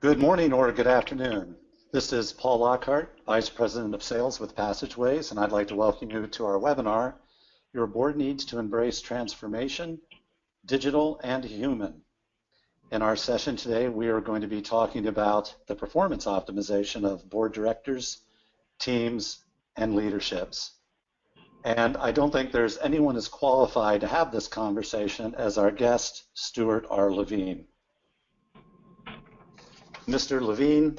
Good morning or good afternoon. This is Paul Lockhart, Vice President of Sales with Passageways, and I'd like to welcome you to our webinar, Your Board Needs to Embrace Transformation, Digital and Human. In our session today, we are going to be talking about the performance optimization of board directors, teams, and leaderships. And I don't think there's anyone as qualified to have this conversation as our guest, Stuart R. Levine. Mr. Levine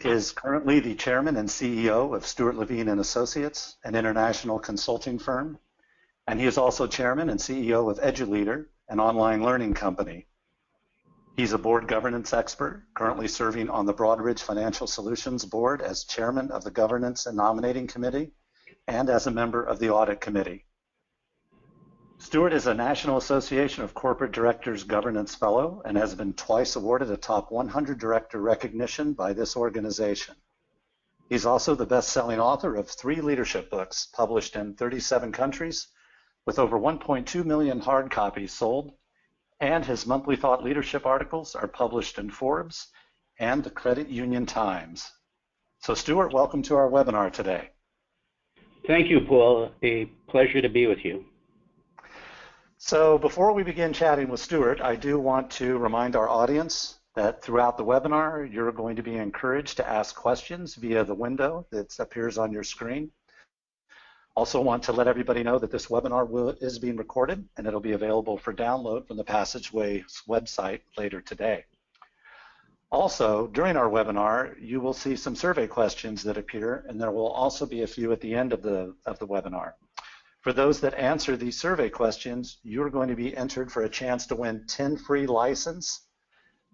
is currently the chairman and CEO of Stuart Levine and Associates, an international consulting firm, and he is also chairman and CEO of EduLeader, an online learning company. He's a board governance expert, currently serving on the Broadridge Financial Solutions Board as chairman of the Governance and Nominating Committee and as a member of the Audit Committee. Stuart is a National Association of Corporate Directors Governance Fellow and has been twice awarded a Top 100 Director recognition by this organization. He's also the best-selling author of 3 leadership books published in 37 countries with over 1.2 million hard copies sold, and his monthly thought leadership articles are published in Forbes and the Credit Union Times. So Stuart, welcome to our webinar today. Thank you, Paul. A pleasure to be with you. So before we begin chatting with Stuart, I do want to remind our audience that throughout the webinar, you're going to be encouraged to ask questions via the window that appears on your screen. Also want to let everybody know that this webinar is being recorded and it'll be available for download from the Passageways website later today. Also, during our webinar, you will see some survey questions that appear, and there will also be a few at the end of the webinar. For those that answer these survey questions, you're going to be entered for a chance to win 10 free license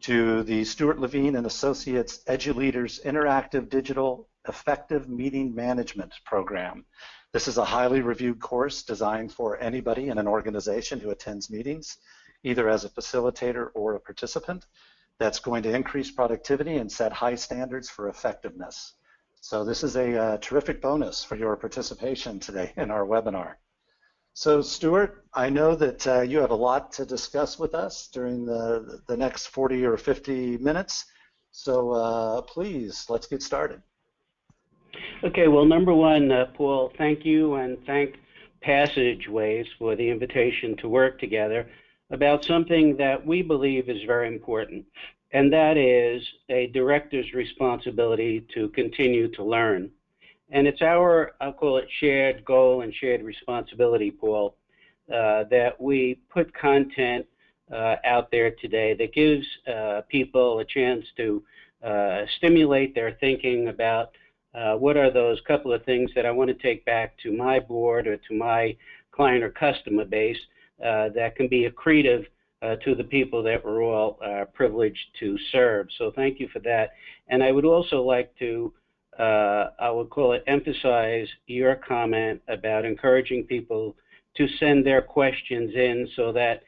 to the Stuart Levine and Associates EduLeader's Interactive Digital Effective Meeting Management Program. This is a highly reviewed course designed for anybody in an organization who attends meetings, either as a facilitator or a participant, that's going to increase productivity and set high standards for effectiveness. So this is a terrific bonus for your participation today in our webinar. So Stuart, I know that you have a lot to discuss with us during the next 40 or 50 minutes. So please, let's get started. Okay, well, number one, Paul, thank you and thank Passageways for the invitation to work together about something that we believe is very important, and that is a director's responsibility to continue to learn. And it's our, I'll call it shared goal and shared responsibility, Paul, that we put content out there today that gives people a chance to stimulate their thinking about what are those couple of things that I want to take back to my board or to my client or customer base that can be accretive to the people that we're all privileged to serve. So thank you for that. And I would also like to, I would call it, emphasize your comment about encouraging people to send their questions in so that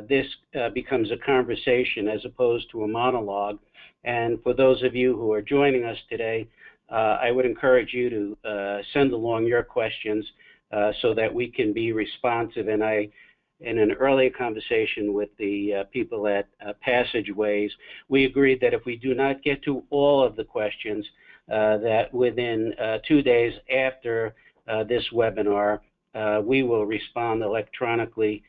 this becomes a conversation as opposed to a monologue. And for those of you who are joining us today, I would encourage you to send along your questions so that we can be responsive. And in an earlier conversation with the people at Passageways, we agreed that if we do not get to all of the questions, that within 2 days after this webinar, we will respond electronically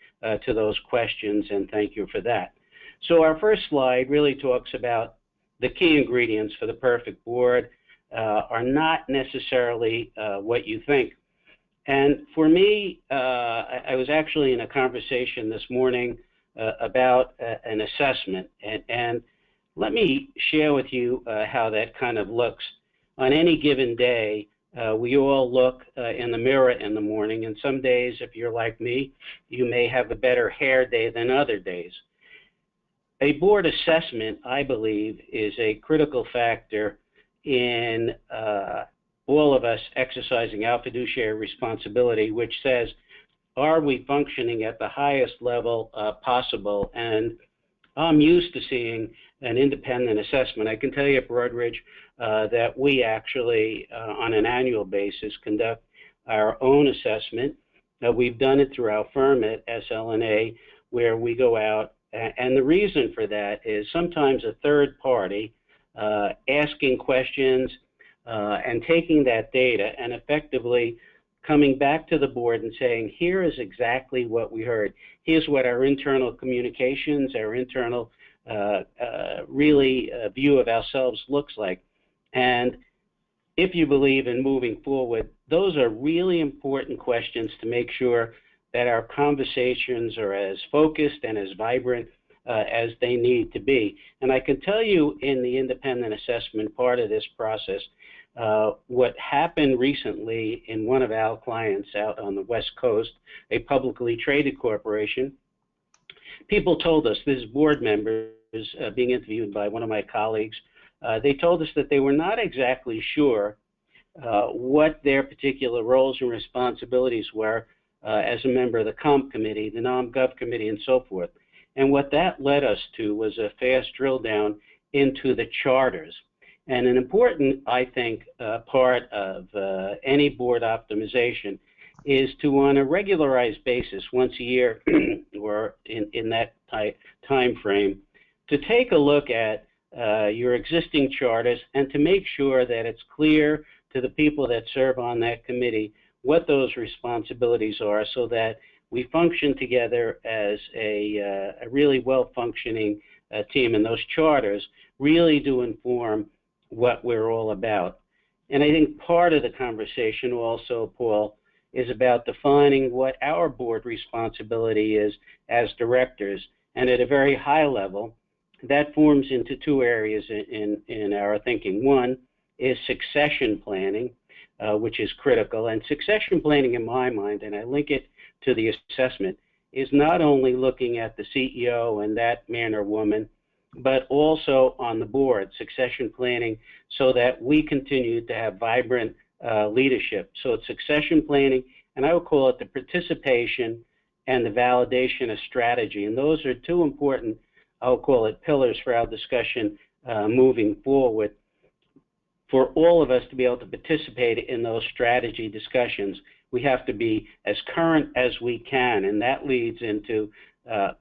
to those questions, and thank you for that. So our first slide really talks about the key ingredients for the perfect board are not necessarily what you think. And for me, I was actually in a conversation this morning about an assessment, and let me share with you how that kind of looks. On any given day, we all look in the mirror in the morning, and some days, if you're like me, you may have a better hair day than other days. A board assessment, I believe, is a critical factor in all of us exercising our fiduciary responsibility, which says, are we functioning at the highest level possible? And I'm used to seeing an independent assessment. I can tell you at Broadridge that we actually, on an annual basis, conduct our own assessment. We've done it through our firm at SLNA, where we go out And the reason for that is sometimes a third party asking questions and taking that data and effectively coming back to the board and saying, here is exactly what we heard. Here's what our internal communications, our internal view of ourselves looks like. And if you believe in moving forward, those are really important questions to make sure that our conversations are as focused and as vibrant as they need to be. And I can tell you in the independent assessment part of this process, what happened recently in one of our clients out on the West Coast, a publicly traded corporation, people told us, this board members being interviewed by one of my colleagues, they told us that they were not exactly sure what their particular roles and responsibilities were as a member of the Comp Committee, the Nom-Gov Committee, and so forth. And what that led us to was a fast drill down into the charters. And an important, I think, part of any board optimization is to, on a regularized basis, once a year or in that time frame, to take a look at your existing charters and to make sure that it's clear to the people that serve on that committee what those responsibilities are, so that we function together as a really well-functioning team, and those charters really do inform what we're all about. And I think part of the conversation also, Paul, is about defining what our board responsibility is as directors. And at a very high level, that forms into two areas in our thinking. One is succession planning, which is critical. And succession planning, in my mind, and I link it to the assessment, is not only looking at the CEO and that man or woman, but also on the board, succession planning, so that we continue to have vibrant leadership. So it's succession planning, and I would call it the participation and the validation of strategy. And those are two important, I'll call it, pillars for our discussion moving forward. For all of us to be able to participate in those strategy discussions, we have to be as current as we can, and that leads into,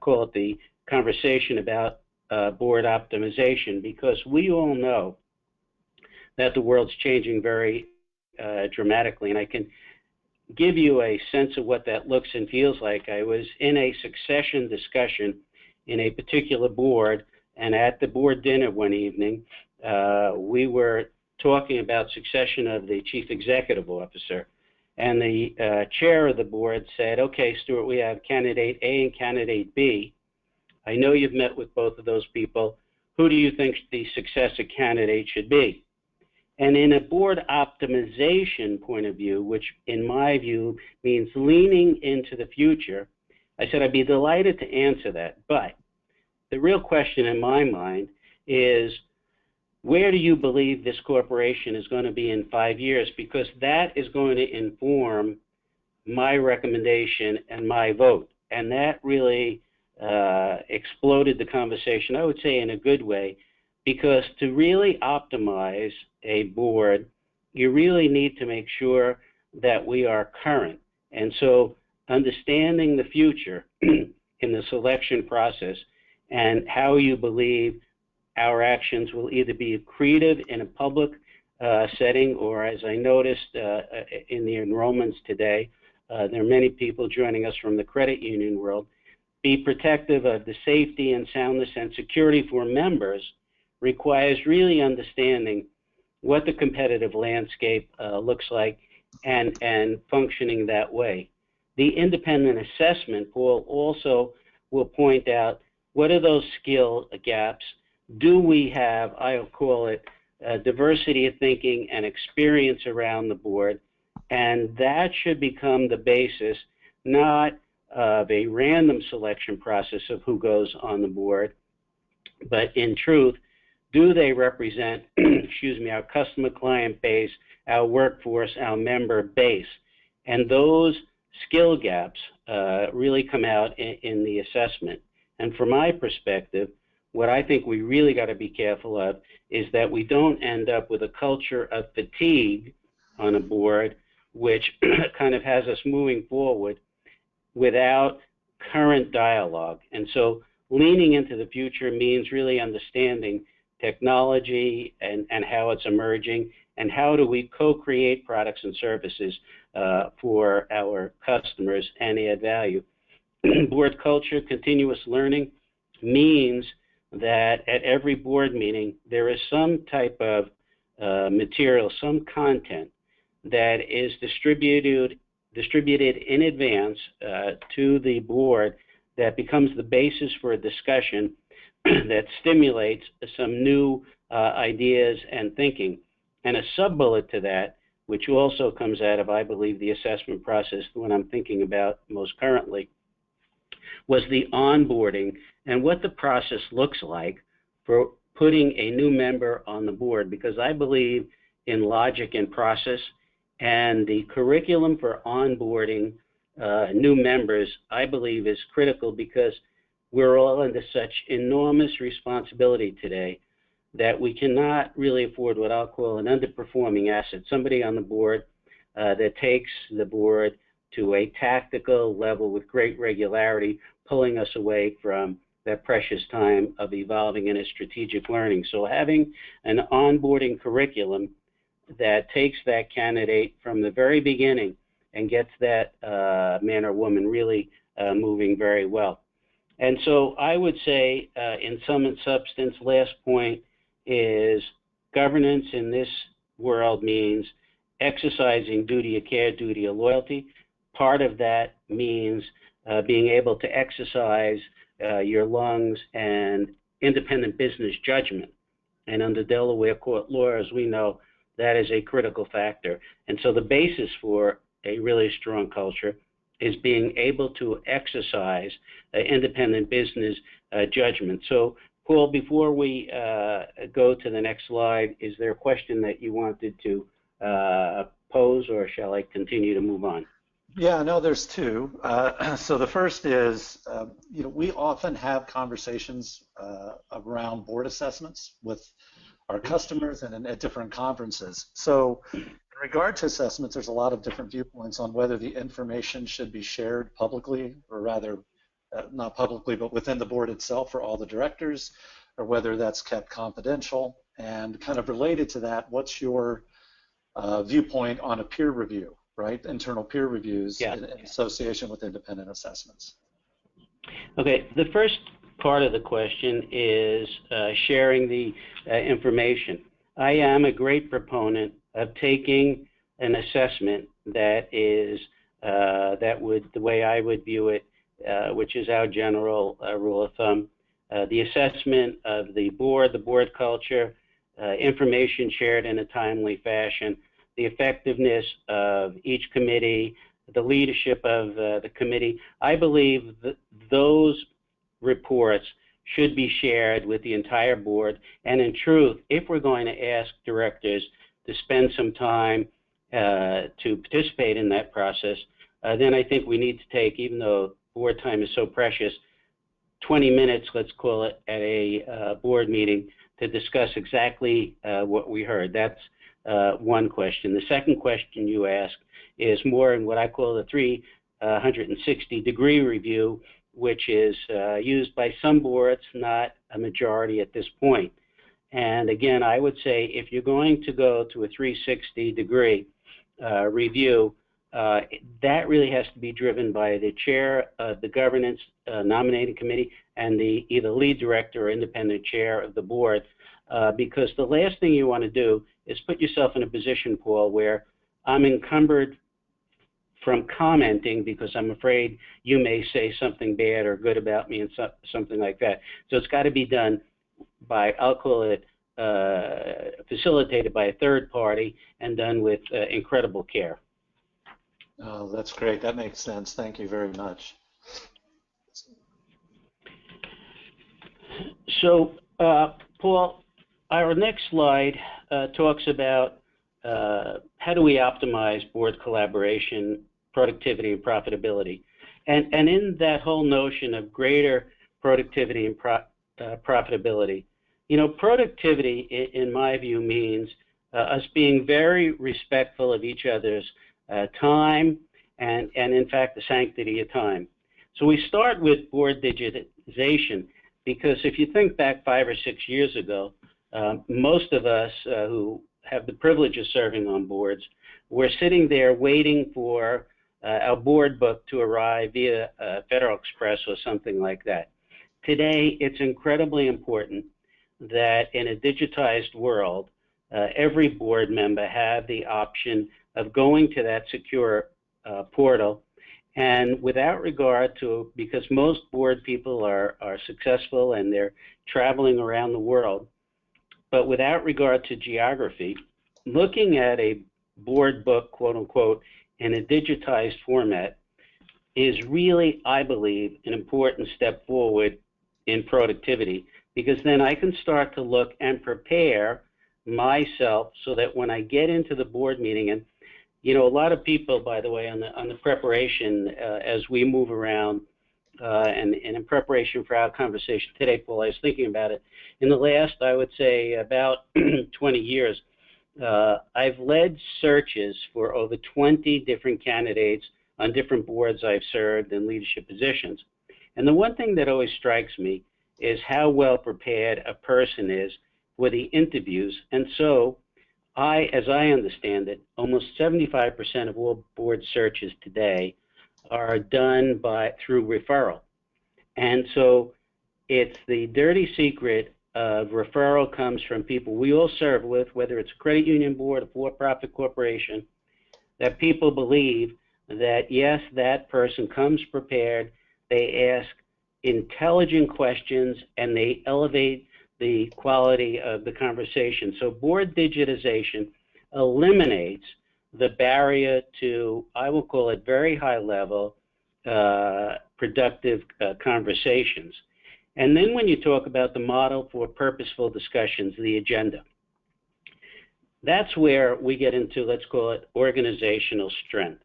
call it, the conversation about board optimization, because we all know that the world's changing very dramatically, and I can give you a sense of what that looks and feels like. I was in a succession discussion in a particular board, and at the board dinner one evening, we were talking about succession of the chief executive officer, and the chair of the board said, okay, Stuart, we have candidate A and candidate B. I know you've met with both of those people. Who do you think the successor candidate should be? And in a board optimization point of view, which in my view means leaning into the future, I said I'd be delighted to answer that. But the real question in my mind is, where do you believe this corporation is going to be in 5 years? Because that is going to inform my recommendation and my vote. And that really exploded the conversation, I would say in a good way, because to really optimize a board, you really need to make sure that we are current. And so understanding the future in the selection process and how you believe our actions will either be accretive in a public setting, or, as I noticed in the enrollments today, there are many people joining us from the credit union world, be protective of the safety and soundness and security for members, requires really understanding what the competitive landscape looks like and functioning that way. The independent assessment, Paul, also will point out what are those skill gaps. Do we have, I'll call it, diversity of thinking and experience around the board? And that should become the basis, not of a random selection process of who goes on the board, but in truth, do they represent, excuse me, our customer client base, our workforce, our member base? And those skill gaps really come out in the assessment. And from my perspective, what I think we really got to be careful of is that we don't end up with a culture of fatigue on a board, which kind of has us moving forward without current dialogue. And so leaning into the future means really understanding technology and how it's emerging, and how do we co-create products and services for our customers and add value. Board culture, continuous learning, means that at every board meeting there is some type of material, some content that is distributed in advance to the board that becomes the basis for a discussion that stimulates some new ideas and thinking. And a sub-bullet to that, which also comes out of, I believe, the assessment process, the one I'm thinking about most currently, was the onboarding and what the process looks like for putting a new member on the board, because I believe in logic and process, and the curriculum for onboarding new members, I believe, is critical, because we're all under such enormous responsibility today that we cannot really afford what I'll call an underperforming asset, somebody on the board that takes the board to a tactical level with great regularity, pulling us away from that precious time of evolving in a strategic learning. So having an onboarding curriculum that takes that candidate from the very beginning and gets that man or woman really moving very well. And so I would say, in sum and substance, last point is governance in this world means exercising duty of care, duty of loyalty. Part of that means being able to exercise your lungs and independent business judgment. And under Delaware court law, as we know, that is a critical factor. And so the basis for a really strong culture is being able to exercise independent business judgment. So, Paul, before we go to the next slide, is there a question that you wanted to pose, or shall I continue to move on? Yeah, no, there's two. So the first is, we often have conversations around board assessments with our customers and at different conferences. So in regard to assessments, there's a lot of different viewpoints on whether the information should be shared publicly, or rather, not publicly, but within the board itself for all the directors, or whether that's kept confidential. And kind of related to that, what's your viewpoint on a peer review, right? Internal peer reviews in association with independent assessments. Okay, the first part of the question is sharing the information. I am a great proponent of taking an assessment that is, the way I would view it, which is our general rule of thumb, the assessment of the board culture, information shared in a timely fashion, the effectiveness of each committee, the leadership of the committee. I believe that those reports should be shared with the entire board. And in truth, if we're going to ask directors to spend some time to participate in that process, then I think we need to take, even though board time is so precious, 20 minutes, let's call it, at a board meeting to discuss exactly what we heard. That's one question. The second question you asked is more in what I call the 360-degree review, which is used by some boards, not a majority at this point. And again, I would say if you're going to go to a 360-degree review, that really has to be driven by the chair of the governance nominating committee and the either lead director or independent chair of the board, because the last thing you want to do is put yourself in a position, Paul, where I'm encumbered from commenting because I'm afraid you may say something bad or good about me and something like that. So it's got to be done by, I'll call it, facilitated by a third party and done with incredible care. Oh, that's great. That makes sense. Thank you very much. So, Paul, our next slide talks about how do we optimize board collaboration, productivity, and profitability. And in that whole notion of greater productivity and profitability, productivity, in my view, means us being very respectful of each other's time and in fact, the sanctity of time. So we start with board digitization. Because if you think back 5 or 6 years ago, most of us who have the privilege of serving on boards were sitting there waiting for our board book to arrive via Federal Express or something like that. Today, it's incredibly important that in a digitized world, every board member have the option of going to that secure portal, and without regard to, because most board people are successful and they're traveling around the world, but without regard to geography, looking at a board book, quote unquote, in a digitized format is really, I believe, an important step forward in productivity, because then I can start to look and prepare myself so that when I get into the board meeting, and you know, a lot of people, by the way, on the preparation as we move around and in preparation for our conversation today, Paul, I was thinking about it. In the last, I would say, about 20 years, I've led searches for over 20 different candidates on different boards I've served in leadership positions. And the one thing that always strikes me is how well prepared a person is for the interviews. And so, as I understand it, almost 75% of all board searches today are done through referral. And so it's the dirty secret of referral comes from people we all serve with, whether it's a credit union board, a for-profit corporation, that people believe that, yes, that person comes prepared, they ask intelligent questions, and they elevate the quality of the conversation. So board digitization eliminates the barrier to, I will call it, very high level, productive conversations. And then when you talk about the model for purposeful discussions, the agenda, that's where we get into, let's call it, organizational strength.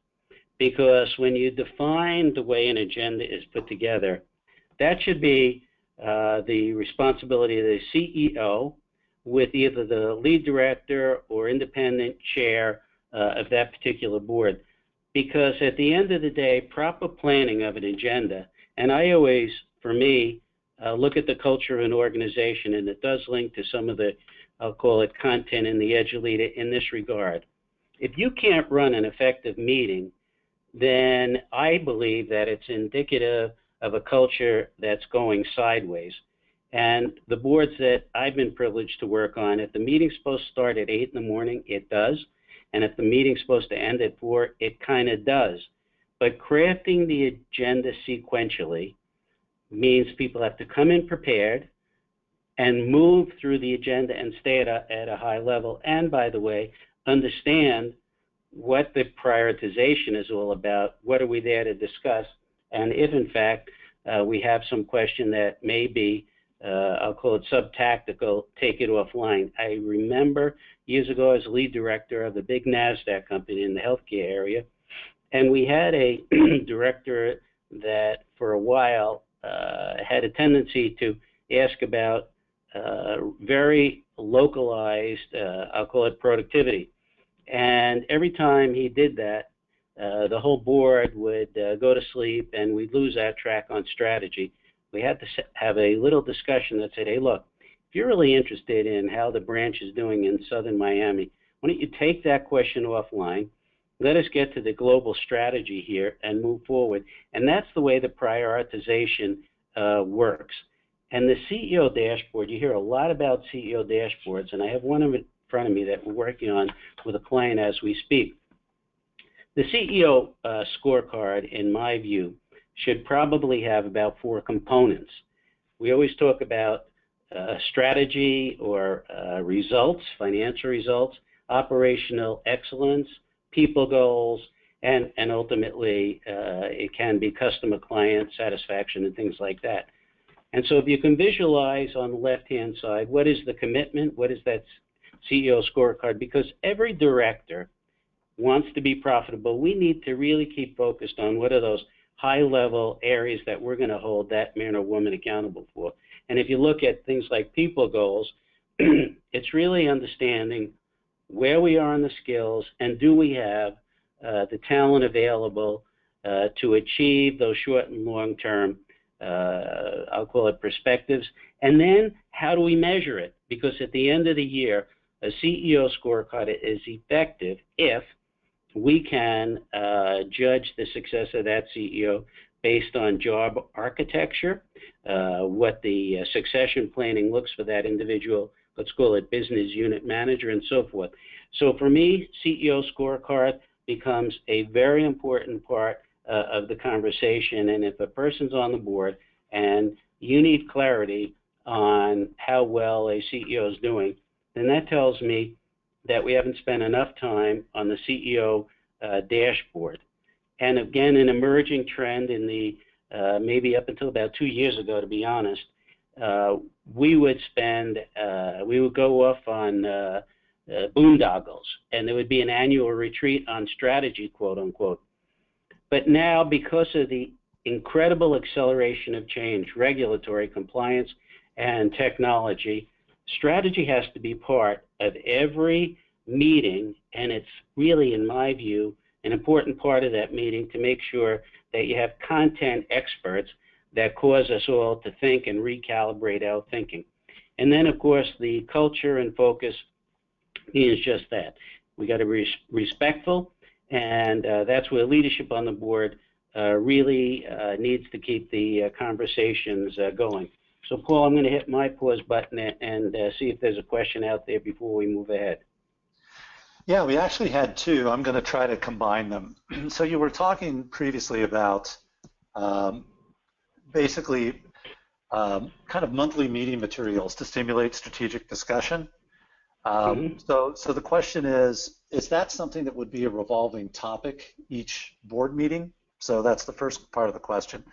Because when you define the way an agenda is put together, that should be the responsibility of the CEO with either the lead director or independent chair of that particular board. Because at the end of the day, proper planning of an agenda, and I always, for me, look at the culture of an organization, and it does link to some of the, I'll call it, content in the Edge Leader in this regard. If you can't run an effective meeting, then I believe that it's indicative of a culture that's going sideways. And the boards that I've been privileged to work on, if the meeting's supposed to start at 8 in the morning, it does. And if the meeting's supposed to end at 4, it kind of does. But crafting the agenda sequentially means people have to come in prepared and move through the agenda and stay at a high level. And by the way, understand what the prioritization is all about. What are we there to discuss? And if in fact we have some question that may be, I'll call it sub-tactical, take it offline. I remember years ago as lead director of a big NASDAQ company in the healthcare area, and we had a director that for a while had a tendency to ask about very localized, I'll call it productivity. And every time he did that, the whole board would go to sleep and we'd lose our track on strategy. We had to have a little discussion that said, hey, look, if you're really interested in how the branch is doing in southern Miami, why don't you take that question offline, let us get to the global strategy here and move forward. And that's the way the prioritization works. And the CEO dashboard, you hear a lot about CEO dashboards, and I have one in front of me that we're working on with a client as we speak. The CEO scorecard, in my view, should probably have about 4 components. We always talk about strategy or results, financial results, operational excellence, people goals, and ultimately it can be customer client satisfaction and things like that. And so if you can visualize on the left-hand side, what is the commitment, what is that CEO scorecard? Because every director wants to be profitable. We need to really keep focused on what are those high-level areas that we're going to hold that man or woman accountable for. And if you look at things like people goals, it's really understanding where we are in the skills and do we have the talent available to achieve those short and long-term I'll call it perspectives, and then how do we measure it? Because at the end of the year, a CEO scorecard is effective if we can judge the success of that CEO based on job architecture, what the succession planning looks for that individual, let's call it business unit manager, and so forth. So for me, CEO scorecard becomes a very important part of the conversation. And if a person's on the board and you need clarity on how well a CEO is doing, then that tells me that we haven't spent enough time on the CEO dashboard. And again, an emerging trend in the maybe up until about 2 years ago, to be honest, we would go off on boondoggles, and there would be an annual retreat on strategy, quote unquote. But now, because of the incredible acceleration of change, regulatory compliance, and technology, strategy has to be part of every meeting, and it's really, in my view, an important part of that meeting to make sure that you have content experts that cause us all to think and recalibrate our thinking. And then, of course, the culture and focus is just that. We got to be respectful, and that's where leadership on the board really needs to keep the conversations going. So, Paul, I'm going to hit my pause button and see if there's a question out there before we move ahead. Yeah, we actually had two. I'm going to try to combine them. So you were talking previously about basically kind of monthly meeting materials to stimulate strategic discussion. So the question is that something that would be a revolving topic each board meeting? So that's the first part of the question.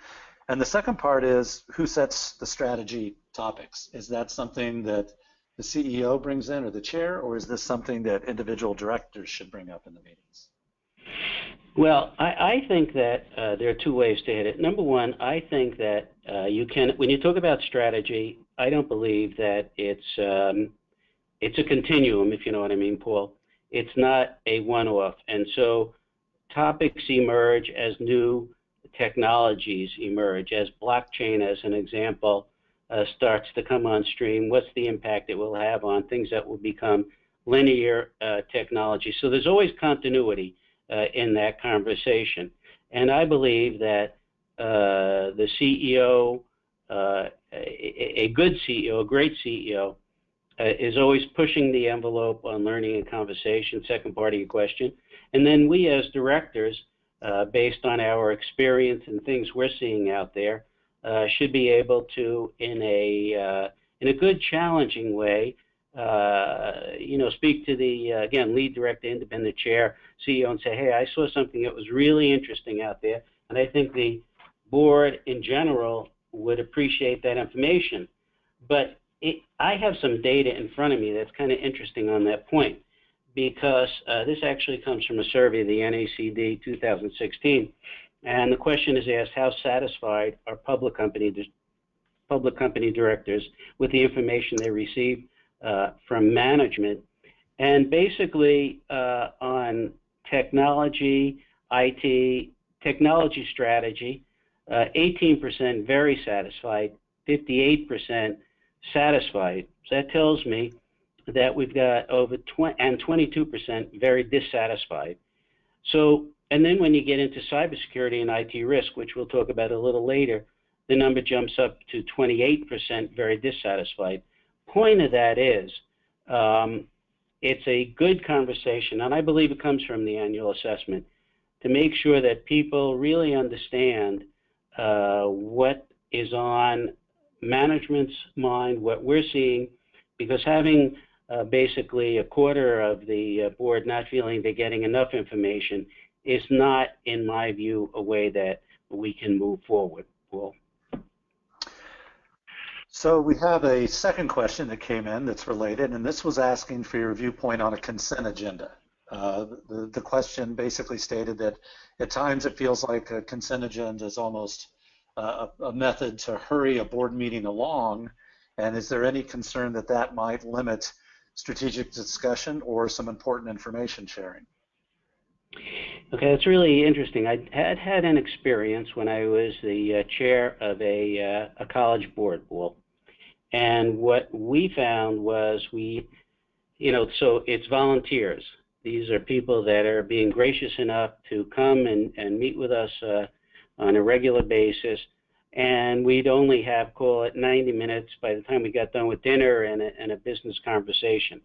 And the second part is, who sets the strategy topics? Is that something that the CEO brings in, or the chair, or is this something that individual directors should bring up in the meetings? Well, I think that there are two ways to hit it. Number one, I think that you can, when you talk about strategy, I don't believe that it's a continuum, if you know what I mean, Paul. It's not a one-off. And so topics emerge as new technologies emerge, as blockchain, as an example, starts to come on stream. What's the impact it will have on things that will become linear technology? So there's always continuity in that conversation. And I believe that the CEO, a good CEO, a great CEO, is always pushing the envelope on learning and conversation, second part of your question. And then we as directors, based on our experience and things we're seeing out there, should be able to, in a good, challenging way, speak to the, again, lead director, independent chair, CEO, and say, hey, I saw something that was really interesting out there, and I think the board in general would appreciate that information. But I have some data in front of me that's kind of interesting on that point, because this actually comes from a survey of the NACD 2016, and the question is asked, how satisfied are public company directors with the information they receive from management? And basically on technology, IT, technology strategy, 18% very satisfied, 58% satisfied. So that tells me that we've got over 22% very dissatisfied. So, and then when you get into cybersecurity and IT risk, which we'll talk about a little later, the number jumps up to 28% very dissatisfied. Point of that is, it's a good conversation, and I believe it comes from the annual assessment, to make sure that people really understand what is on management's mind, what we're seeing, because having basically a quarter of the board not feeling they're getting enough information is not, in my view, a way that we can move forward. Paul. So we have a second question that came in that's related, and this was asking for your viewpoint on a consent agenda. The question basically stated that at times it feels like a consent agenda is almost a method to hurry a board meeting along, and is there any concern that that might limit strategic discussion or some important information sharing? Okay, that's really interesting. I had an experience when I was the chair of a college board, Paul. And what we found was so it's volunteers. These are people that are being gracious enough to come and meet with us on a regular basis. And we'd only have, call it 90 minutes by the time we got done with dinner and a business conversation.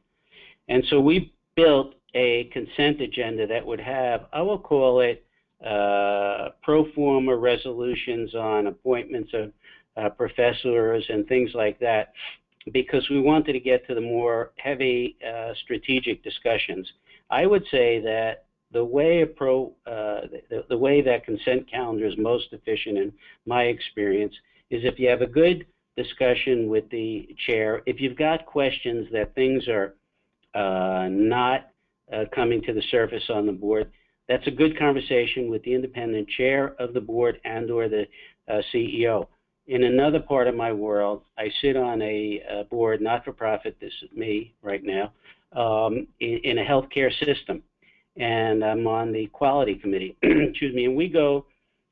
And so we built a consent agenda that would have, I will call it, pro forma resolutions on appointments of professors and things like that, because we wanted to get to the more heavy strategic discussions. I would say that the way the way that consent calendar is most efficient, in my experience, is if you have a good discussion with the chair. If you've got questions that things are not coming to the surface on the board, that's a good conversation with the independent chair of the board and or the CEO. In another part of my world, I sit on a board, not for profit, this is me right now, in a healthcare system. And I'm on the quality committee, excuse me, and we go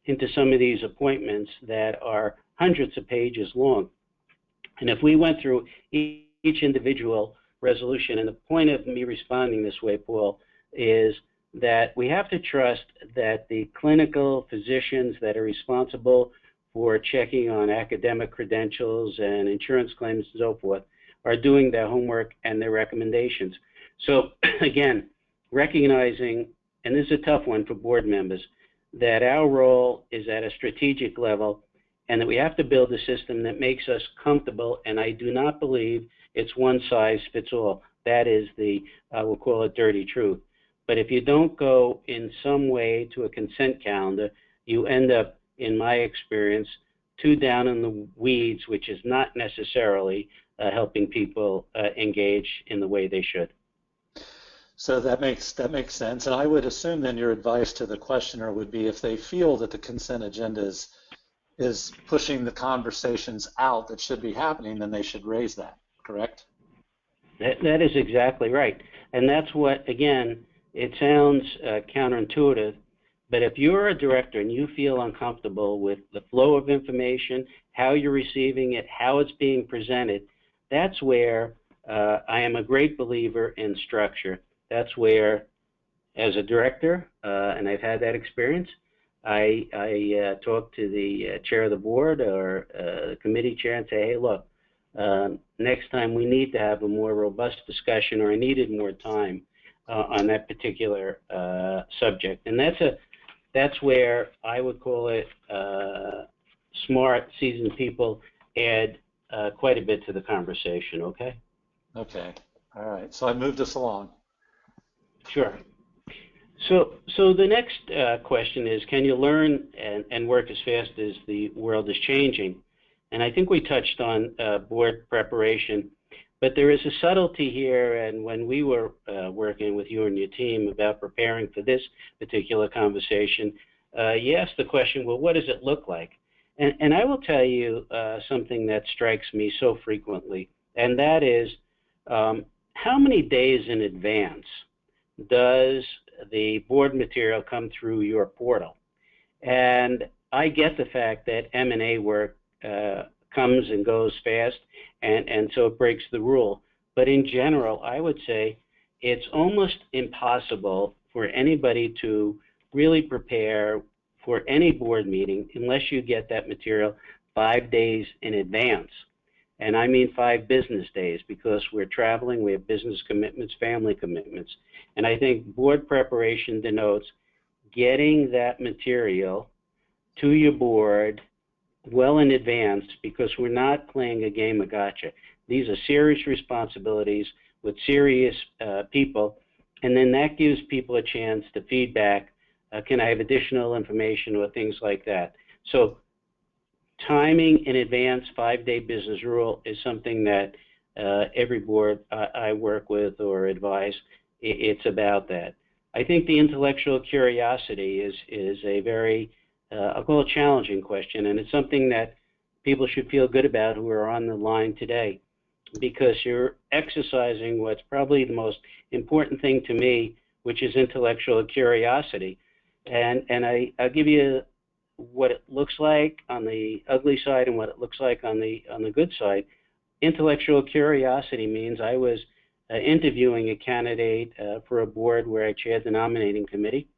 into some of these appointments that are hundreds of pages long. And if we went through each individual resolution, and the point of me responding this way, Paul, is that we have to trust that the clinical physicians that are responsible for checking on academic credentials and insurance claims and so forth are doing their homework and their recommendations. So again, recognizing, and this is a tough one for board members, that our role is at a strategic level and that we have to build a system that makes us comfortable, and I do not believe it's one size fits all. That is the, we'll call it dirty truth. But if you don't go in some way to a consent calendar, you end up, in my experience, too down in the weeds, which is not necessarily helping people engage in the way they should. So that makes sense. And I would assume then your advice to the questioner would be, if they feel that the consent agenda is pushing the conversations out that should be happening, then they should raise that, correct? That is exactly right. And that's what, again, it sounds counterintuitive, but if you're a director and you feel uncomfortable with the flow of information, how you're receiving it, how it's being presented, that's where I am a great believer in structure. That's where, as a director, and I've had that experience, I talk to the chair of the board or the committee chair and say, hey, look, next time we need to have a more robust discussion, or I needed more time on that particular subject. And that's where I would call it smart, seasoned people add quite a bit to the conversation, okay? Okay, all right. So I moved us along. Sure. So the next question is, can you learn and work as fast as the world is changing? And I think we touched on board preparation, but there is a subtlety here, and when we were working with you and your team about preparing for this particular conversation, you asked the question, well, what does it look like? And I will tell you something that strikes me so frequently, and that is, how many days in advance does the board material come through your portal? And I get the fact that M&A work comes and goes fast, and so it breaks the rule. But in general, I would say it's almost impossible for anybody to really prepare for any board meeting unless you get that material 5 days in advance. And I mean 5 business days, because we're traveling, we have business commitments, family commitments. And I think board preparation denotes getting that material to your board well in advance, because we're not playing a game of gotcha. These are serious responsibilities with serious people, and then that gives people a chance to feedback. Can I have additional information or things like that? So timing in advance, 5-day business rule, is something that every board I work with or advise, it's about that. I think the intellectual curiosity is a very, I'll call it, challenging question, and it's something that people should feel good about who are on the line today, because you're exercising what's probably the most important thing to me which is intellectual curiosity. And I'll give you what it looks like on the ugly side and what it looks like on the good side. Intellectual curiosity means I was interviewing a candidate for a board where I chaired the nominating committee.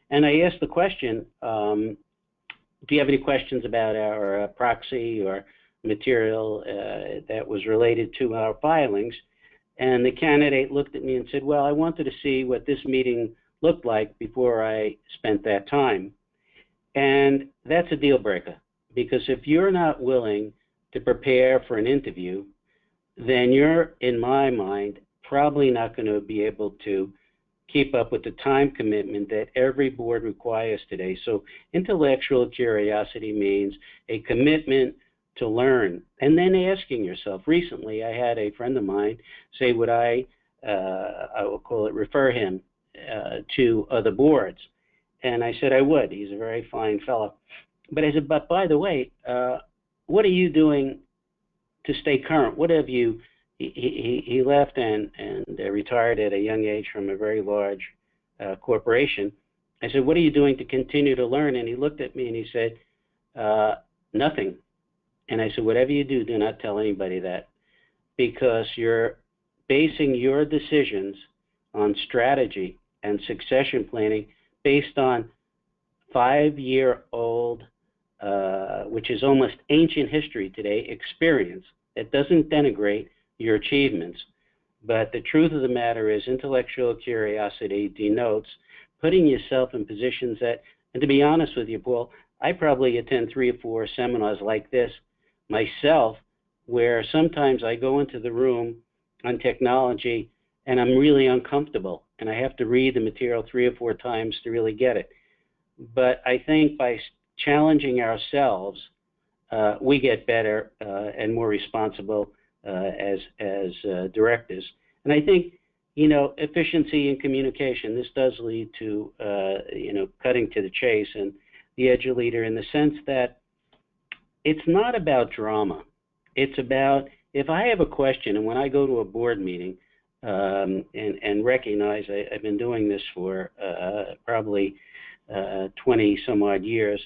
And I asked the question, do you have any questions about our proxy or material that was related to our filings? And the candidate looked at me and said, well, I wanted to see what this meeting looked like before I spent that time. And that's a deal breaker, because if you're not willing to prepare for an interview, then you're, in my mind, probably not going to be able to keep up with the time commitment that every board requires today. So intellectual curiosity means a commitment to learn, and then asking yourself. Recently, I had a friend of mine say, would I will call it, refer him to other boards? And I said I would. He's a very fine fellow. But I said, but by the way, what are you doing to stay current? What have you? He left and retired at a young age from a very large corporation. I said, what are you doing to continue to learn? And he looked at me and he said, nothing. And I said, whatever you do, do not tell anybody that, because you're basing your decisions on strategy and succession planning based on 5-year-old, which is almost ancient history today, experience. It doesn't denigrate your achievements. But the truth of the matter is intellectual curiosity denotes putting yourself in positions that, and to be honest with you, Paul, I probably attend 3 or 4 seminars like this myself, where sometimes I go into the room on technology and I'm really uncomfortable and I have to read the material 3 or 4 times to really get it. But I think by challenging ourselves, we get better and more responsible as directors. And I think, efficiency in communication, this does lead to, cutting to the chase and the edge leader, in the sense that it's not about drama. It's about, if I have a question, and when I go to a board meeting, and recognize I've been doing this for probably 20 some odd years,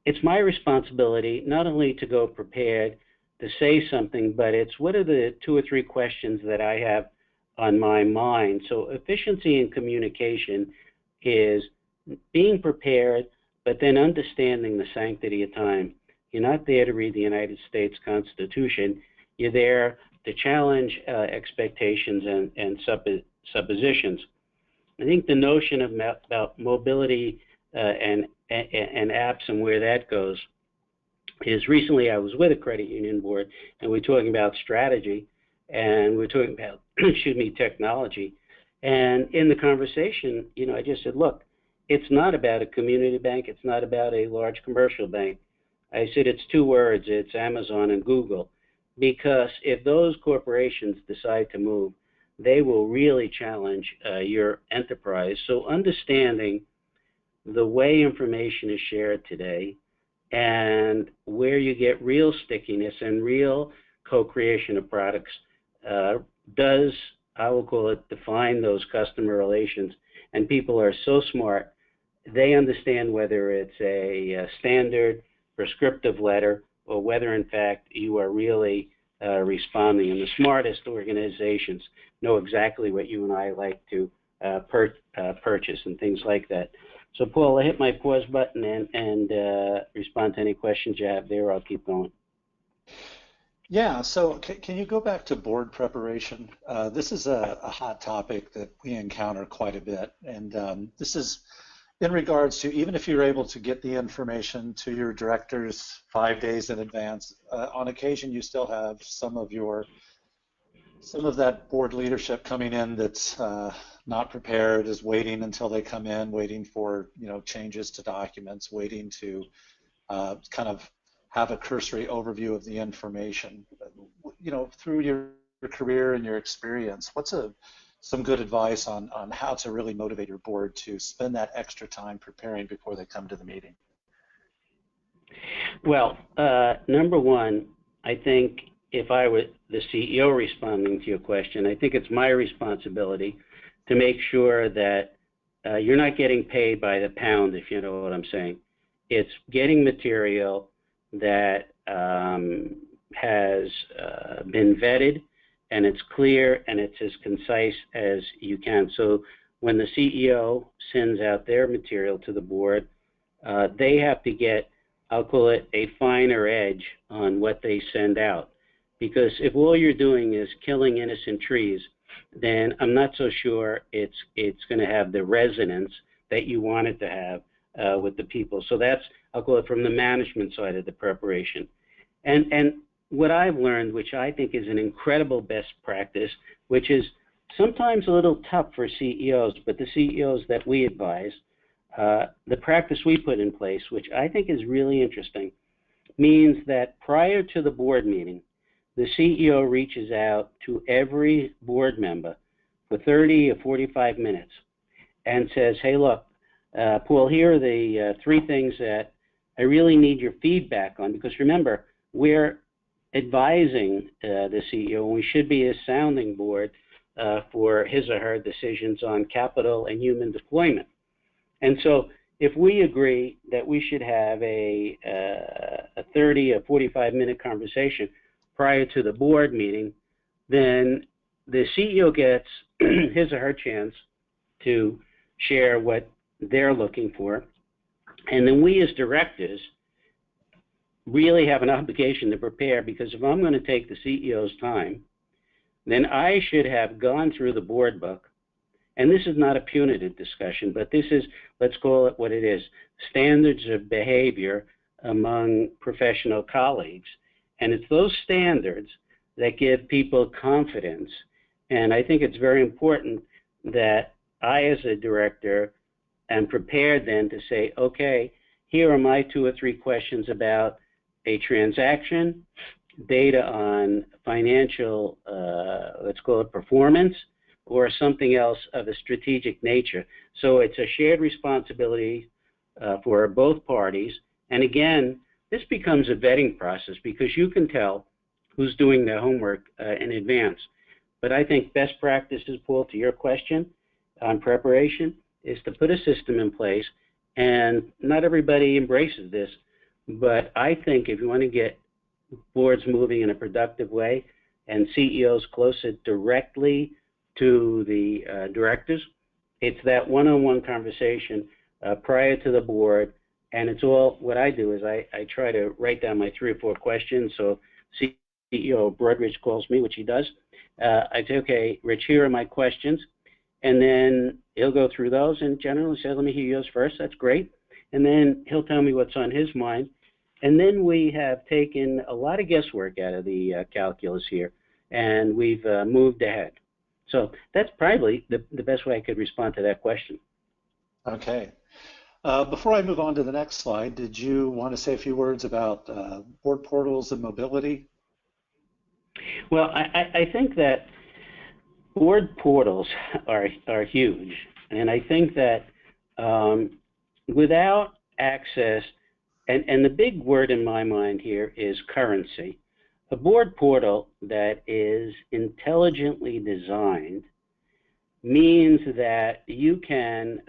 it's my responsibility not only to go prepared to say something, but it's what are the 2 or 3 questions that I have on my mind. So efficiency in communication is being prepared, but then understanding the sanctity of time. You're not there to read the United States Constitution. You're there to challenge expectations and suppositions. I think the notion about mobility and apps and where that goes is, recently I was with a credit union board and we're talking about strategy and we're talking about, technology. And in the conversation, I just said, look, it's not about a community bank. It's not about a large commercial bank. I said, it's 2 words. It's Amazon and Google. Because if those corporations decide to move, they will really challenge your enterprise. So understanding the way information is shared today and where you get real stickiness and real co-creation of products does, I will call it, define those customer relations. And people are so smart, they understand whether it's a standard prescriptive letter or whether in fact you are really responding. And the smartest organizations know exactly what you and I like to purchase and things like that. So Paul, I hit my pause button and respond to any questions you have there. I'll keep going. Yeah, so can you go back to board preparation? This is a hot topic that we encounter quite a bit. And this is in regards to, even if you're able to get the information to your directors 5 days in advance, on occasion you still have some of that board leadership coming in that's not prepared, is waiting until they come in, waiting for changes to documents, waiting to kind of have a cursory overview of the information. Through your career and your experience, what's some good advice on how to really motivate your board to spend that extra time preparing before they come to the meeting? Well, number one, I think if I were the CEO responding to your question, I think it's my responsibility to make sure that you're not getting paid by the pound, if you know what I'm saying. It's getting material that has been vetted, and it's clear, and it's as concise as you can. So when the CEO sends out their material to the board, they have to get, I'll call it, a finer edge on what they send out. Because if all you're doing is killing innocent trees, then I'm not so sure it's going to have the resonance that you want it to have with the people. So that's, I'll call it, from the management side of the preparation. And what I've learned, which I think is an incredible best practice, which is sometimes a little tough for CEOs, but the CEOs that we advise, the practice we put in place, which I think is really interesting, means that prior to the board meeting, the CEO reaches out to every board member for 30 or 45 minutes and says, hey, look, Paul, here are the 3 things that I really need your feedback on. Because remember, we're advising the CEO, and we should be a sounding board for his or her decisions on capital and human deployment. And so if we agree that we should have a 30 or 45-minute conversation prior to the board meeting, then the CEO gets his or her chance to share what they're looking for. And then we as directors really have an obligation to prepare, because if I'm going to take the CEO's time, then I should have gone through the board book. And this is not a punitive discussion, but this is, let's call it what it is, standards of behavior among professional colleagues. And it's those standards that give people confidence. And I think it's very important that I, as a director, am prepared then to say, okay, here are my 2 or 3 questions about a transaction, data on financial, let's call it performance, or something else of a strategic nature. So it's a shared responsibility for both parties. And again, this becomes a vetting process, because you can tell who's doing their homework in advance. But I think best practices, Paul, to your question on preparation, is to put a system in place. And not everybody embraces this, but I think if you want to get boards moving in a productive way and CEOs closer directly to the directors, it's that one-on-one conversation prior to the board. And it's all, what I do is I try to write down my 3 or 4 questions. So CEO Broadridge calls me, which he does. I say, okay, Rich, here are my questions. And then he'll go through those and generally say, let me hear yours first. That's great. And then he'll tell me what's on his mind. And then we have taken a lot of guesswork out of the calculus here, and we've moved ahead. So that's probably the best way I could respond to that question. Okay. Before I move on to the next slide, did you want to say a few words about board portals and mobility? Well, I think that board portals are huge, and I think that without access, and the big word in my mind here is currency. A board portal that is intelligently designed means that you can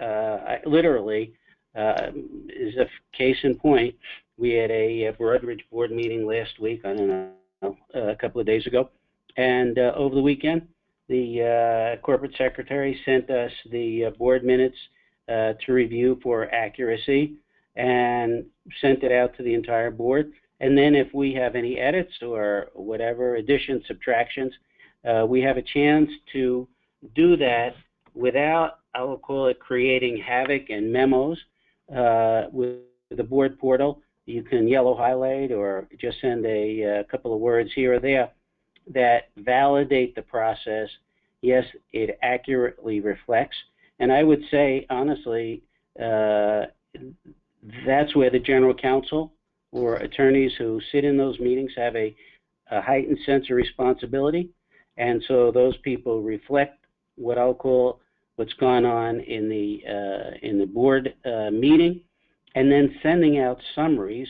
literally, is a case in point, we had a Broadridge board meeting last week, I don't know, a couple of days ago, and over the weekend, the corporate secretary sent us the board minutes to review for accuracy and sent it out to the entire board. And then if we have any edits or whatever, additions, subtractions, we have a chance to do that without, I will call it, creating havoc and memos with the board portal. You can yellow highlight or just send a couple of words here or there that validate the process. Yes, it accurately reflects. And I would say, honestly, that's where the general counsel or attorneys who sit in those meetings have a heightened sense of responsibility. And so those people reflect what I'll call what's gone on in the board meeting. And then sending out summaries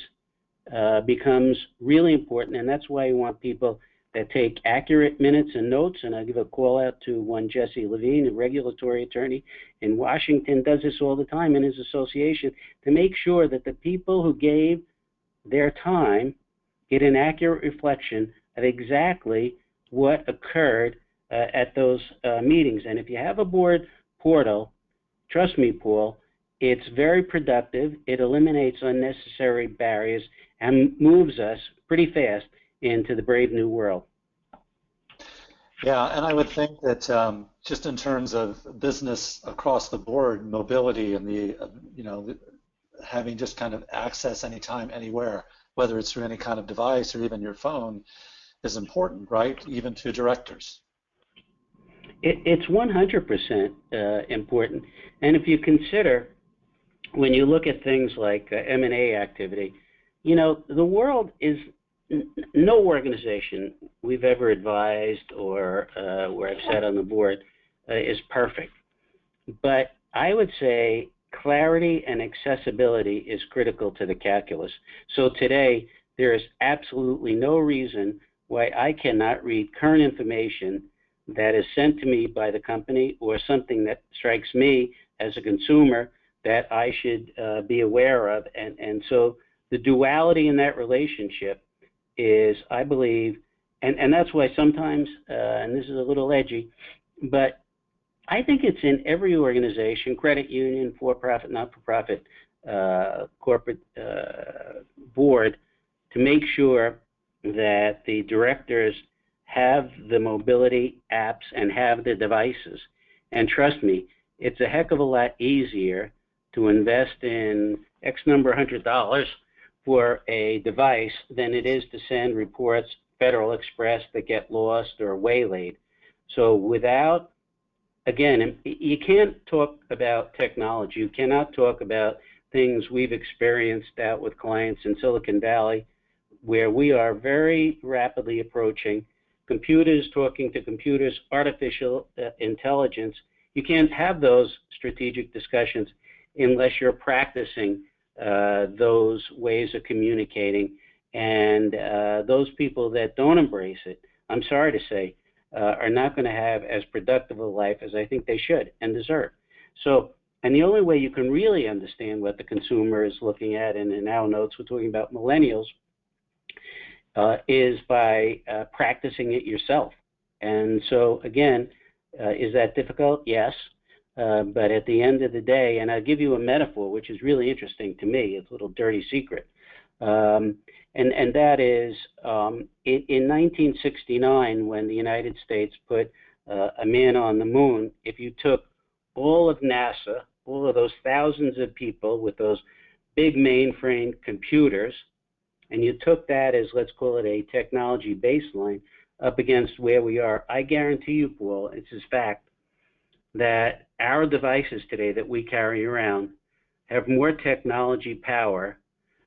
becomes really important. And that's why you want people that take accurate minutes and notes, and I'll give a call out to one Jesse Levine, a regulatory attorney in Washington, does this all the time in his association to make sure that the people who gave their time get an accurate reflection of exactly what occurred at those meetings. And if you have a board portal, trust me, Paul, it's very productive. It eliminates unnecessary barriers and moves us pretty fast into the brave new world. Yeah, and I would think that just in terms of business across the board, mobility and having just kind of access anytime, anywhere, whether it's through any kind of device or even your phone, is important, right? Even to directors. It's 100% important. And if you consider, when you look at things like M&A activity, the world is, no organization we've ever advised or where I've sat on the board is perfect. But I would say clarity and accessibility is critical to the calculus. So today, there is absolutely no reason why I cannot read current information that is sent to me by the company or something that strikes me as a consumer that I should be aware of. And so the duality in that relationship is, I believe, and that's why sometimes, and this is a little edgy, but I think it's in every organization, credit union, for-profit, not-for-profit, corporate board, to make sure that the directors have the mobility apps and have the devices. And trust me, it's a heck of a lot easier to invest in X number $100 for a device than it is to send reports Federal Express that get lost or waylaid. So without, again, you can't talk about technology. You cannot talk about things we've experienced out with clients in Silicon Valley, where we are very rapidly approaching computers talking to computers, artificial intelligence. You can't have those strategic discussions unless you're practicing those ways of communicating. And those people that don't embrace it, I'm sorry to say, are not going to have as productive a life as I think they should and deserve. So, and the only way you can really understand what the consumer is looking at, and in our notes we're talking about millennials, is by practicing it yourself. And so again, is that difficult? Yes. But at the end of the day, and I'll give you a metaphor, which is really interesting to me, it's a little dirty secret. And that is, in 1969, when the United States put a man on the moon, if you took all of NASA, all of those thousands of people with those big mainframe computers, and you took that as, let's call it a technology baseline, up against where we are, I guarantee you, Paul, it's a fact, that our devices today that we carry around have more technology power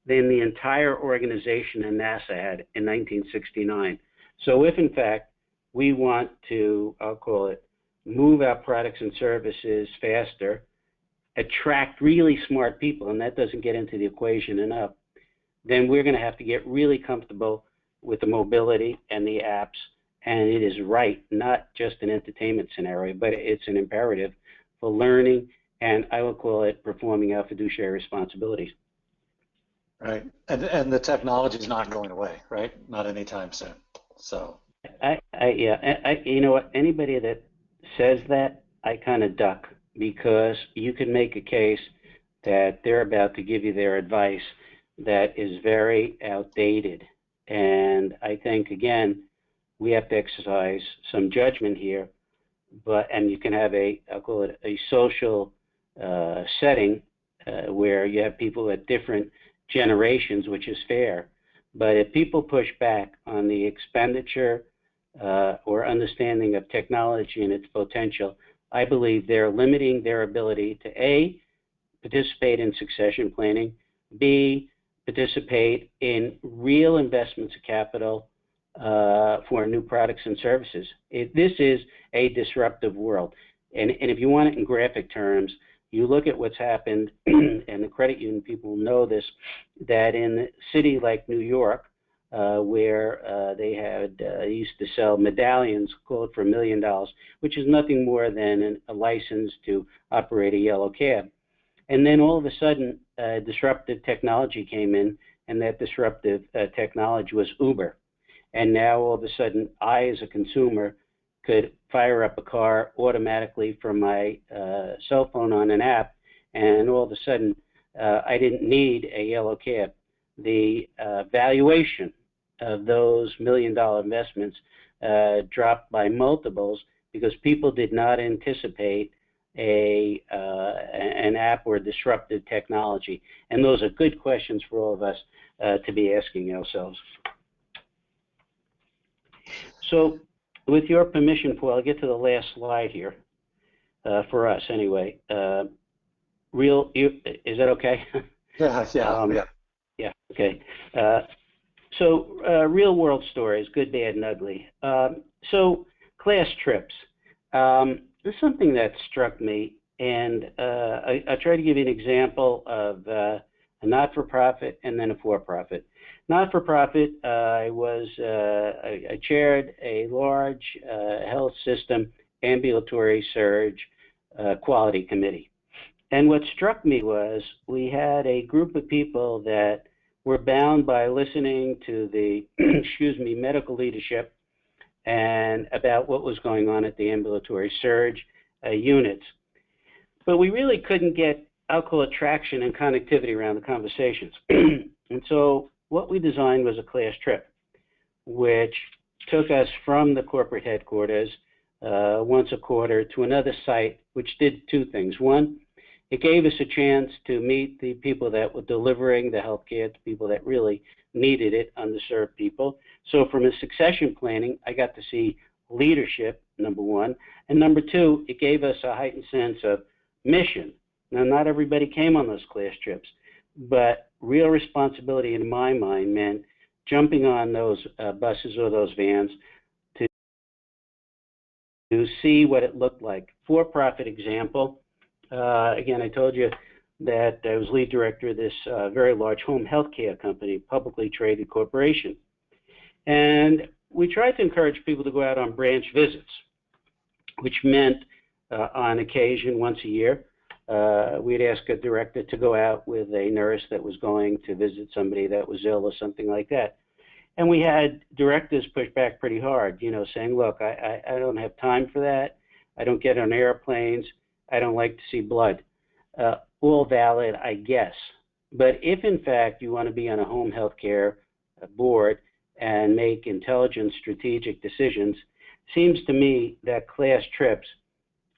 than the entire organization in NASA had in 1969. So if, in fact, we want to, I'll call it, move our products and services faster, attract really smart people, and that doesn't get into the equation enough, then we're going to have to get really comfortable with the mobility and the apps. And it is right, not just an entertainment scenario, but it's an imperative for learning, and I will call it performing our fiduciary responsibilities. Right, and the technology is not going away, right? Not anytime soon. So. You know what? Anybody that says that, I kind of duck, because you can make a case that they're about to give you their advice that is very outdated. And I think, again, we have to exercise some judgment here, and you can have I'll call it a social setting where you have people at different generations, which is fair. But if people push back on the expenditure or understanding of technology and its potential, I believe they're limiting their ability to A, participate in succession planning, B, participate in real investments of capital for new products and services. This is a disruptive world. And if you want it in graphic terms, you look at what's happened, and the credit union people know this, that in a city like New York, where they had used to sell medallions called for $1 million, which is nothing more than a license to operate a yellow cab. And then all of a sudden, disruptive technology came in, and that disruptive technology was Uber. And now all of a sudden, I, as a consumer, could fire up a car automatically from my cell phone on an app, and all of a sudden, I didn't need a yellow cab. The valuation of those $1 million investments dropped by multiples because people did not anticipate an app or disruptive technology. And those are good questions for all of us to be asking ourselves. So with your permission, Paul, I'll get to the last slide here, for us anyway. Is that okay? Yeah. Yeah, okay. So real world stories, good, bad, and ugly. So class trips. This is something that struck me, and I'll try to give you an example of a not-for-profit and then a for-profit. Not-for-profit, I chaired a large health system ambulatory surge quality committee. And what struck me was we had a group of people that were bound by listening to the medical leadership and about what was going on at the ambulatory surge units. But we really couldn't get, I'll call it, traction and connectivity around the conversations. And so what we designed was a class trip, which took us from the corporate headquarters once a quarter to another site, which did two things. One, it gave us a chance to meet the people that were delivering the healthcare to people that really needed it, underserved people. So from a succession planning, I got to see leadership, number one. And number two, it gave us a heightened sense of mission. Now, not everybody came on those class trips, but real responsibility in my mind meant jumping on those buses or those vans to see what it looked like. For-profit example, again, I told you that I was lead director of this very large home health care company, publicly traded corporation. And we tried to encourage people to go out on branch visits, which meant on occasion, once a year, we'd ask a director to go out with a nurse that was going to visit somebody that was ill or something like that. And we had directors push back pretty hard, saying, look, I don't have time for that. I don't get on airplanes. I don't like to see blood. All valid, I guess. But if, in fact, you want to be on a home health care board and make intelligent, strategic decisions, seems to me that class trips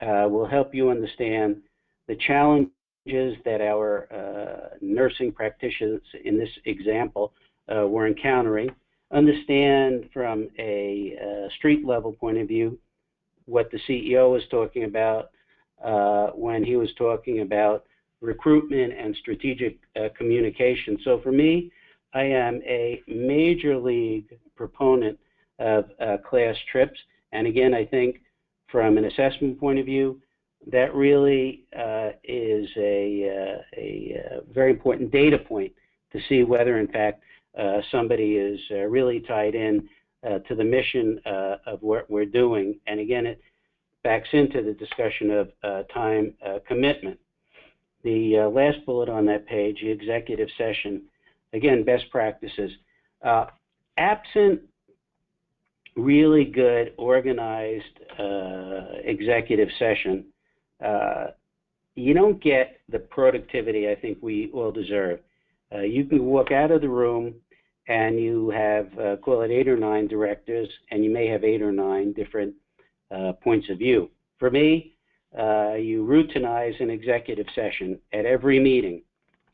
will help you understand the challenges that our nursing practitioners in this example were encountering, understand from a street level point of view what the CEO was talking about when he was talking about recruitment and strategic communication. So for me, I am a major league proponent of class trips. And again, I think from an assessment point of view, that really is a very important data point to see whether, in fact, somebody is really tied in to the mission of what we're doing. And again, it backs into the discussion of time commitment. The last bullet on that page, the executive session, again, best practices. Absent really good, organized executive session, you don't get the productivity I think we all deserve. You can walk out of the room and you have, call it 8 or 9 directors, and you may have 8 or 9 different points of view. For me, you routinize an executive session at every meeting.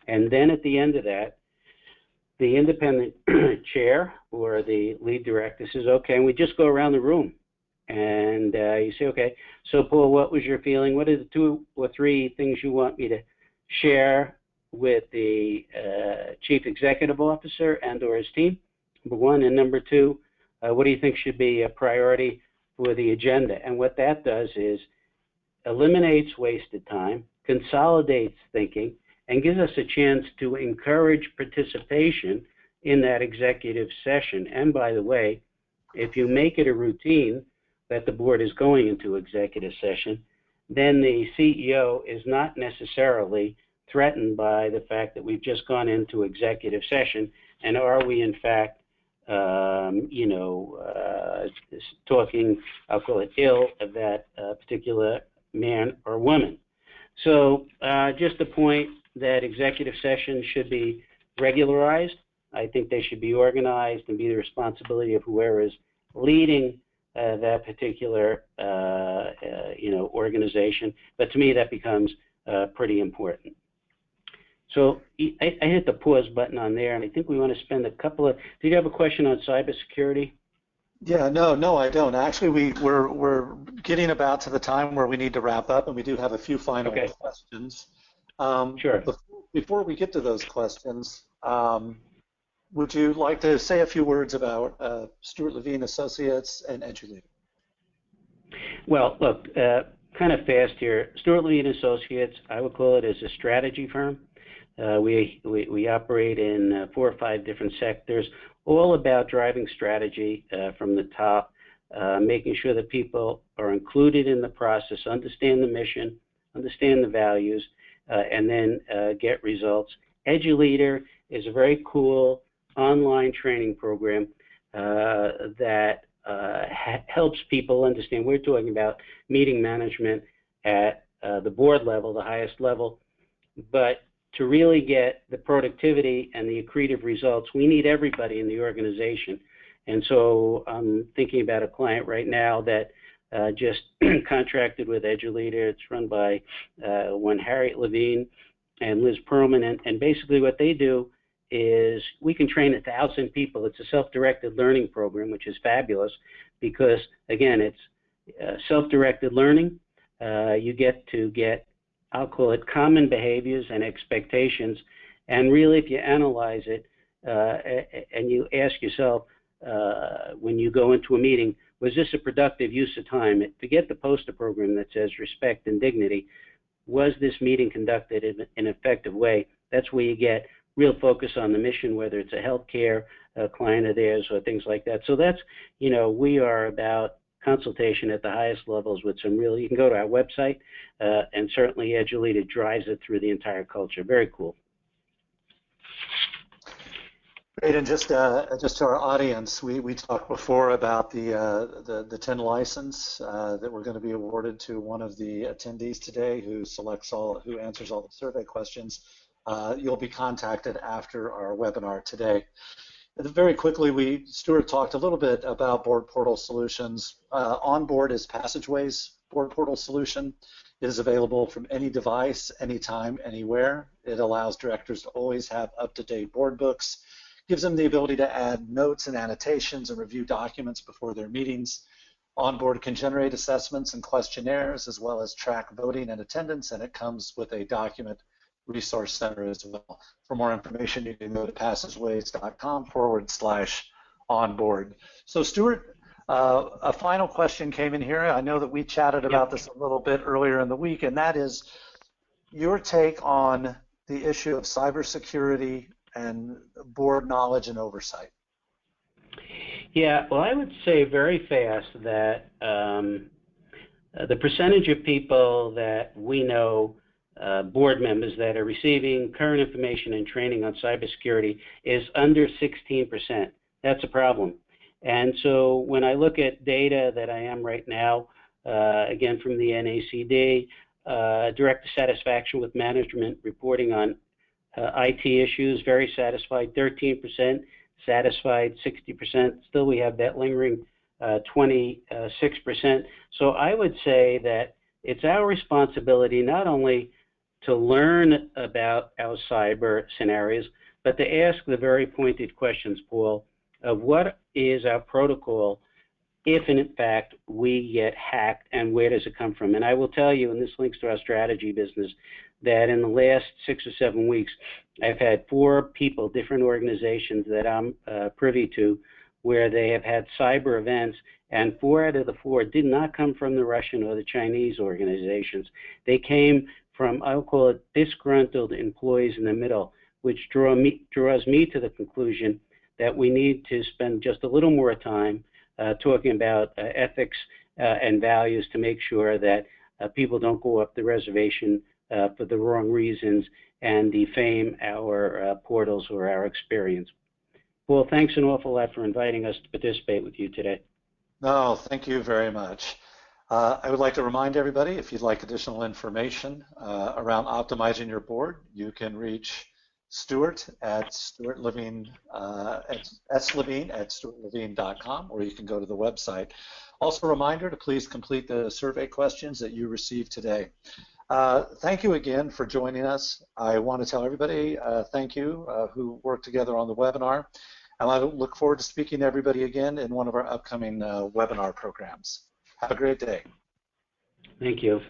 And then at the end of that, the independent chair or the lead director says, okay, and we just go around the room. And you say, okay, so Paul, what was your feeling? What are the 2 or 3 things you want me to share with the chief executive officer and or his team? Number 1. And number 2, what do you think should be a priority for the agenda? And what that does is eliminates wasted time, consolidates thinking, and gives us a chance to encourage participation in that executive session. And by the way, if you make it a routine that the board is going into executive session, then the CEO is not necessarily threatened by the fact that we've just gone into executive session, and are we in fact, talking, I'll call it ill, of that particular man or woman. So just a point that executive sessions should be regularized. I think they should be organized and be the responsibility of whoever is leading that particular organization. But to me, that becomes pretty important. So I hit the pause button on there, and I think we want to spend a couple of. Did you have a question on cybersecurity? Yeah, no, I don't. Actually, we're getting about to the time where we need to wrap up, and we do have a few final questions. Sure. Before we get to those questions, would you like to say a few words about Stuart Levine Associates and EduLeader? Well, look, kind of fast here. Stuart Levine Associates, I would call it as a strategy firm. We operate in 4 or 5 different sectors, all about driving strategy from the top, making sure that people are included in the process, understand the mission, understand the values, and then get results. EduLeader is a very cool online training program that helps people understand. We're talking about meeting management at the board level, the highest level, but to really get the productivity and the accretive results, we need everybody in the organization. And so I'm thinking about a client right now that just contracted with EduLeader. It's run by one Harriet Levine and Liz Perlman, and basically what they do is we can train 1,000 people. It's a self-directed learning program, which is fabulous because, again, it's self-directed learning. You get to get, I'll call it, common behaviors and expectations. And really, if you analyze it and you ask yourself when you go into a meeting, was this a productive use of time? Forget the poster program that says respect and dignity. Was this meeting conducted in an effective way? That's where you get real focus on the mission, whether it's a healthcare client of theirs or things like that. So that's, we are about consultation at the highest levels with some real, you can go to our website, and certainly EduLeader drives it through the entire culture. Very cool. Great, and just to our audience, we talked before about the 10 license that we're going to be awarded to one of the attendees today who answers all the survey questions. You'll be contacted after our webinar today. Very quickly, Stuart talked a little bit about board portal solutions. Onboard is Passageways board portal solution. It is available from any device, anytime, anywhere. It allows directors to always have up-to-date board books, gives them the ability to add notes and annotations and review documents before their meetings. Onboard can generate assessments and questionnaires as well as track voting and attendance, and it comes with a document resource center as well. For more information, you can go to passageways.com/onboard. So Stuart, a final question came in here. I know that we chatted about this a little bit earlier in the week, and that is your take on the issue of cybersecurity and board knowledge and oversight. Yeah, well, I would say very fast that the percentage of people that we know, board members that are receiving current information and training on cybersecurity is under 16%. That's a problem. And so when I look at data that I am right now, again from the NACD, director satisfaction with management reporting on IT issues, very satisfied, 13%, satisfied, 60%. Still we have that lingering 26%. So I would say that it's our responsibility not only to learn about our cyber scenarios, but to ask the very pointed questions, Paul, of what is our protocol if in fact we get hacked and where does it come from? And I will tell you, and this links to our strategy business, that in the last 6 or 7 weeks, I've had 4 people, different organizations that I'm privy to, where they have had cyber events, and 4 out of the 4 did not come from the Russian or the Chinese organizations. They came from, I'll call it, disgruntled employees in the middle, which draws me to the conclusion that we need to spend just a little more time talking about ethics and values to make sure that people don't go up the reservation for the wrong reasons and defame our portals or our experience. Paul, thanks an awful lot for inviting us to participate with you today. No, thank you very much. I would like to remind everybody, if you'd like additional information around optimizing your board, you can reach Stuart at Stuart Levine, slevine at stuartlevine.com, or you can go to the website. Also, a reminder to please complete the survey questions that you received today. Thank you again for joining us. I want to tell everybody thank you who worked together on the webinar. And I look forward to speaking to everybody again in one of our upcoming webinar programs. Have a great day. Thank you.